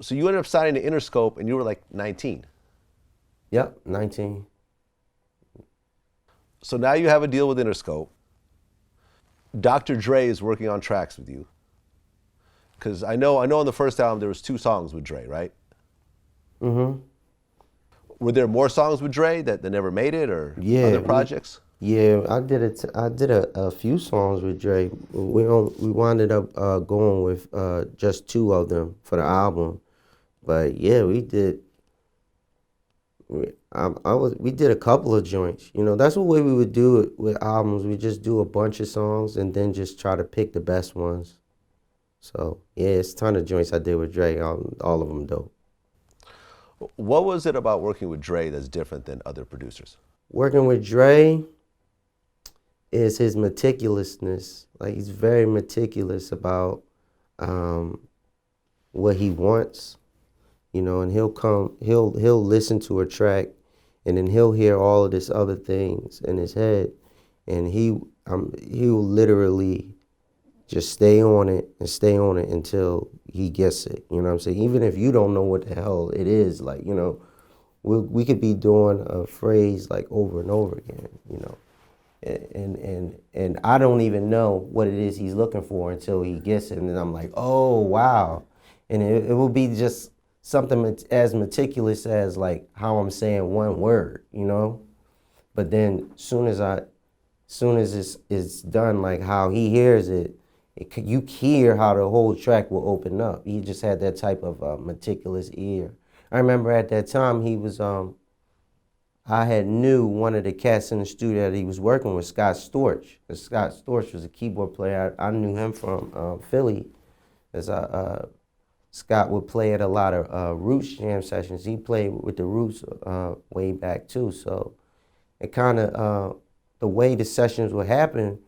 So you ended up signing to Interscope, and you were like 19. Yep, 19. So now you have a deal with Interscope. Dr. Dre is working on tracks with you. Because I know on the first album there was 2 songs with Dre, right? Mm-hmm. Were there more songs with Dre that never made it, or Yeah, other projects? I did a few songs with Dre. We wound up going with just 2 of them for the album. But yeah, we did a couple of joints. You know, that's the way we would do it with albums. We just do a bunch of songs and then just try to pick the best ones. So yeah, it's a ton of joints I did with Dre. All of them dope. What was it about working with Dre that's different than other producers? Working with Dre is his meticulousness. Like he's very meticulous about um, what he wants, you know, and he'll listen to a track, and then he'll hear all of this other things in his head, and he'll literally just stay on it and stay on it until he gets it. You know what I'm saying? Even if you don't know what the hell it is, like, you know, we could be doing a phrase like over and over again, you know. And I don't even know what it is he's looking for until he gets it, and then I'm like, oh wow, and it will be just something as meticulous as like how I'm saying one word, you know. But then soon as it's done, like how he hears it, you hear how the whole track will open up. He just had that type of meticulous ear. I remember at that time he was I had knew one of the cats in the studio that he was working with, Scott Storch. 'Cause Scott Storch was a keyboard player. I knew him from Philly, as Scott would play at a lot of Roots jam sessions. He played with the Roots way back too. So it kind of, the way the sessions would happen,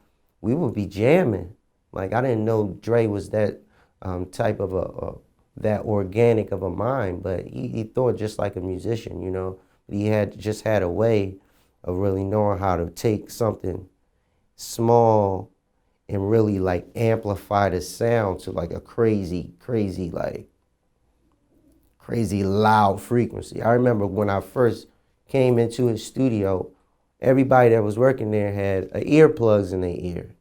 we would be jamming. Like I didn't know Dre was that type of that organic of a mind, but he thought just like a musician, you know. He had a way of really knowing how to take something small and really like amplify the sound to like a crazy loud frequency. I remember when I first came into his studio, everybody that was working there had earplugs in their ear.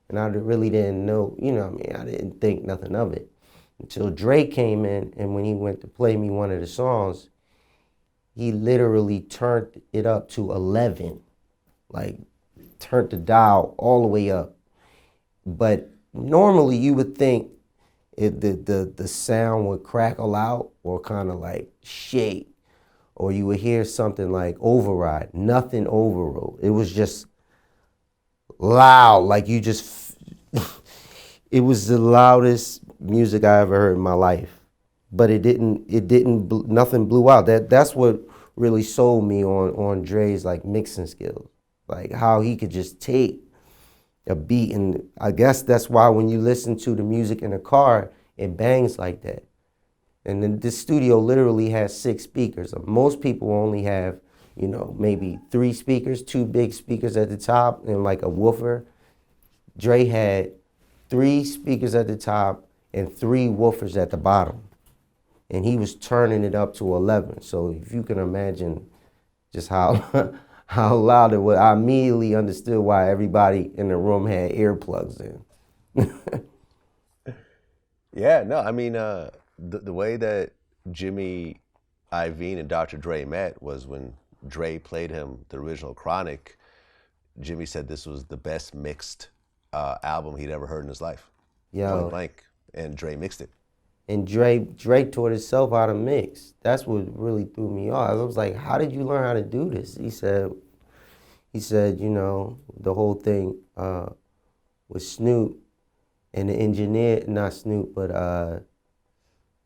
And I really didn't know, you know what I mean, I didn't think nothing of it. Until Dre came in, and when he went to play me one of the songs, he literally turned it up to 11, like turned the dial all the way up. But normally you would think the sound would crackle out or kind of like shake, or you would hear something like override. Nothing overrode. It was just loud, like you just, it was the loudest music I ever heard in my life. But nothing blew out. That's what really sold me on Dre's like mixing skills, like how he could just take a beat, and I guess that's why when you listen to the music in a car, it bangs like that. And then this studio literally has 6 speakers. Most people only have, you know, maybe 3 speakers, 2 big speakers at the top, and like a woofer. Dre had 3 speakers at the top and 3 woofers at the bottom. And he was turning it up to 11. So if you can imagine just how how loud it was, I immediately understood why everybody in the room had earplugs in. Yeah, no, I mean, the way that Jimmy Iovine and Dr. Dre met was when Dre played him the original Chronic. Jimmy said this was the best mixed album he'd ever heard in his life, point Yo, blank, and Dre mixed it. and Dre taught himself how to mix. That's what really threw me off. I was like, how did you learn how to do this? He said, you know, the whole thing with Snoop and the engineer, not Snoop, but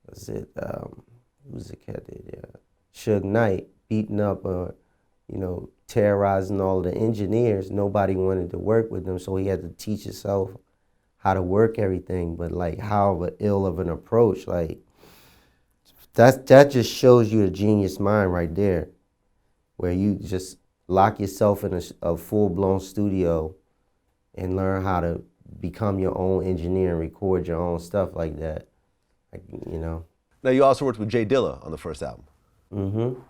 what's it? Who's the cat that? Suge Knight beating up, you know, terrorizing all the engineers. Nobody wanted to work with them, so he had to teach himself how to work everything. But like, how ill of an approach, like that just shows you a genius mind right there, where you just lock yourself in a full-blown studio and learn how to become your own engineer and record your own stuff like that. Like, you know. Now you also worked with J Dilla on the first album. Mm-hmm.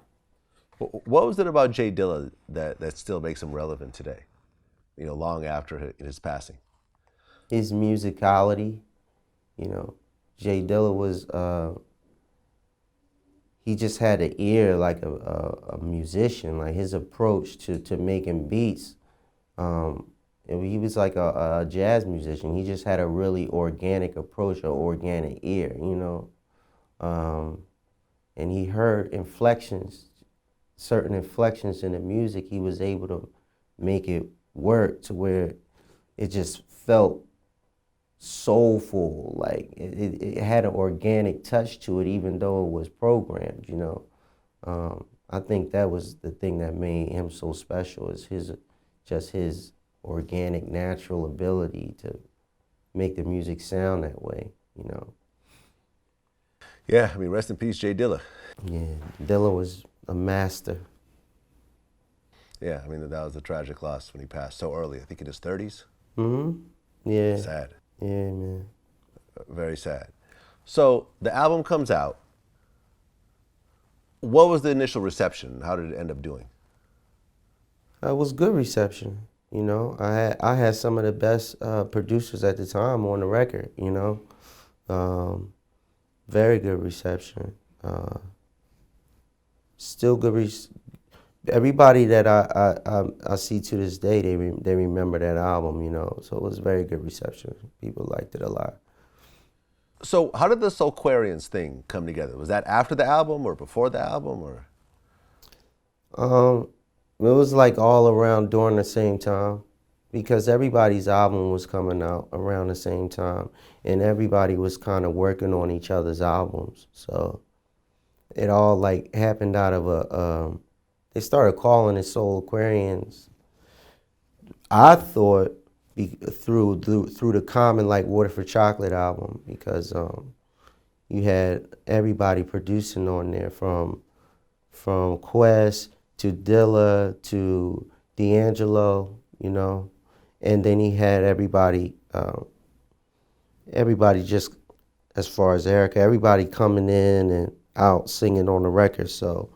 What was it about J Dilla that still makes him relevant today? You know, long after his passing. His musicality, you know, J Dilla was, he just had an ear like a musician, like his approach to making beats. He was like a jazz musician. He just had a really organic approach, an organic ear, you know. And he heard inflections, certain inflections in the music. He was able to make it work to where it just felt soulful, like it had an organic touch to it, even though it was programmed, you know. I think that was the thing that made him so special, is his organic, natural ability to make the music sound that way, you know. Yeah, I mean, rest in peace, J Dilla. Yeah, Dilla was a master. Yeah, I mean, that was a tragic loss when he passed so early. I think in his 30s. Mm-hmm. Yeah. Sad. Yeah, man. Very sad. So the album comes out. What was the initial reception? How did it end up doing? It was good reception. You know, I had some of the best producers at the time on the record. You know, very good reception. Still good. Everybody that I see to this day, they remember that album. You know, so it was very good reception. People liked it a lot. So how did the Soulquarians thing come together? Was that after the album or before the album, or? It was like all around during the same time, because everybody's album was coming out around the same time, and everybody was kind of working on each other's albums. So it all like happened out of they started calling it Soulquarians. I thought through the Common like Water for Chocolate album, because you had everybody producing on there from Quest to Dilla to D'Angelo, you know, and then he had everybody just, as far as Erykah, everybody coming in and out singing on the record. So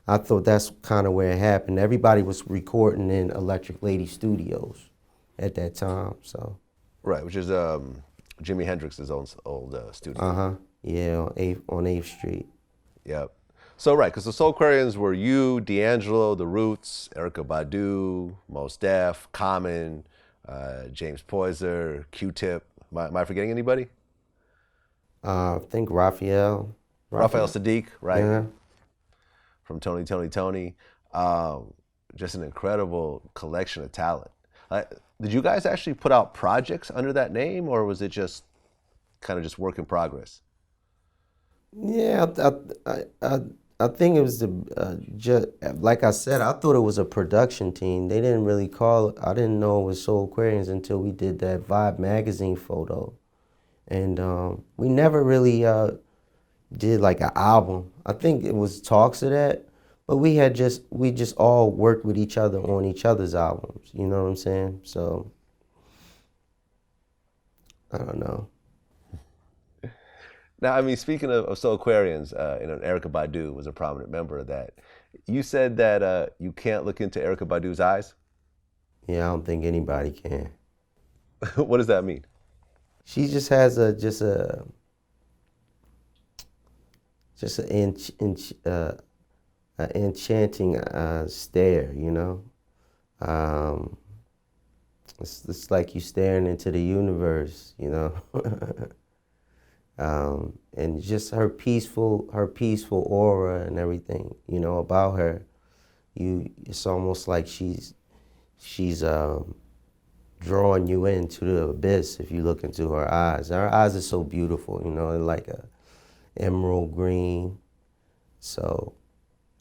I thought that's kind of where it happened. Everybody was recording in Electric Lady Studios at that time. So Right, which is Jimi Hendrix's old studio. Yeah, on 8th Street. Yep. So right, because the Soulquarians were you, D'Angelo, The Roots, Erykah Badu, Mos Def, Common, James Poyser, Q-Tip. Am I forgetting anybody? I think Raphael. Raphael Sadiq, right? Yeah. From Tony, Tony, Tony. Just an incredible collection of talent. Did you guys actually put out projects under that name, or was it just kind of just work in progress? Yeah, I think it was just like I said. I thought it was a production team. They didn't really call it. I didn't know it was Soulquarians until we did that Vibe magazine photo, and we never really did like an album. I think it was talks of that, but we just all worked with each other on each other's albums. You know what I'm saying? So I don't know. Now, I mean, speaking of Soulquarians, Erykah Badu was a prominent member of that. You said that you can't look into Erykah Badu's eyes. Yeah, I don't think anybody can. What does that mean? She just has an enchanting stare, you know. It's like you staring into the universe, you know. And just her peaceful aura and everything, you know, about her. It's almost like she's drawing you into the abyss if you look into her eyes. Her eyes are so beautiful, you know, they're like a emerald green. So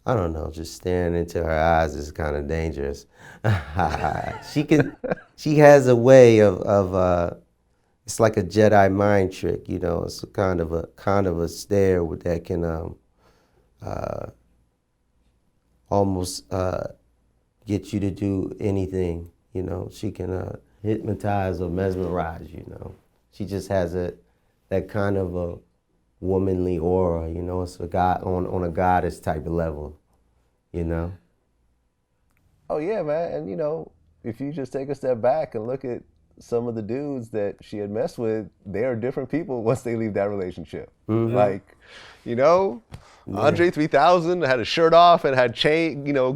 I don't know, just staring into her eyes is kind of dangerous. She has a way of it's like a Jedi mind trick, you know. It's a kind of a stare that can almost get you to do anything, you know. She can hypnotize or mesmerize, you know. She just has that kind of a womanly aura, you know. It's a god on a goddess type of level, you know. Oh yeah, man. And you know, if you just take a step back and look at some of the dudes that she had messed with, they are different people once they leave that relationship. Like, you know, Andre 3000 had a shirt off and had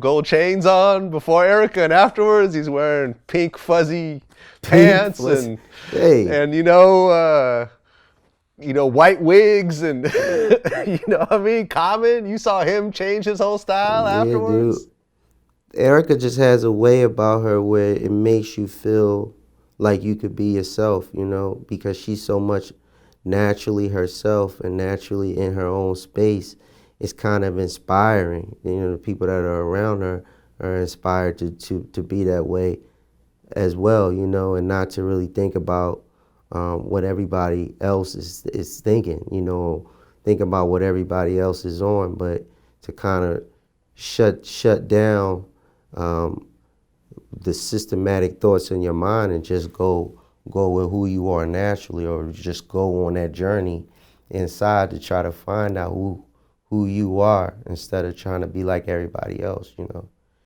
gold chains on before Erykah, and afterwards he's wearing pink fuzzy pants and Hey, white wigs and you know what I mean? Common, you saw him change his whole style yeah, dude. afterwards. Erykah just has a way about her where it makes you feel like you could be yourself, you know, because she's so much naturally herself and naturally in her own space. It's kind of inspiring. You know, the people that are around her are inspired to be that way as well, you know, and not to really think about what everybody else is thinking, you know, think about what everybody else is on, but to kind of shut down the systematic thoughts in your mind and just go with who you are naturally, or just go on that journey inside to try to find out who you are instead of trying to be like everybody else, you know.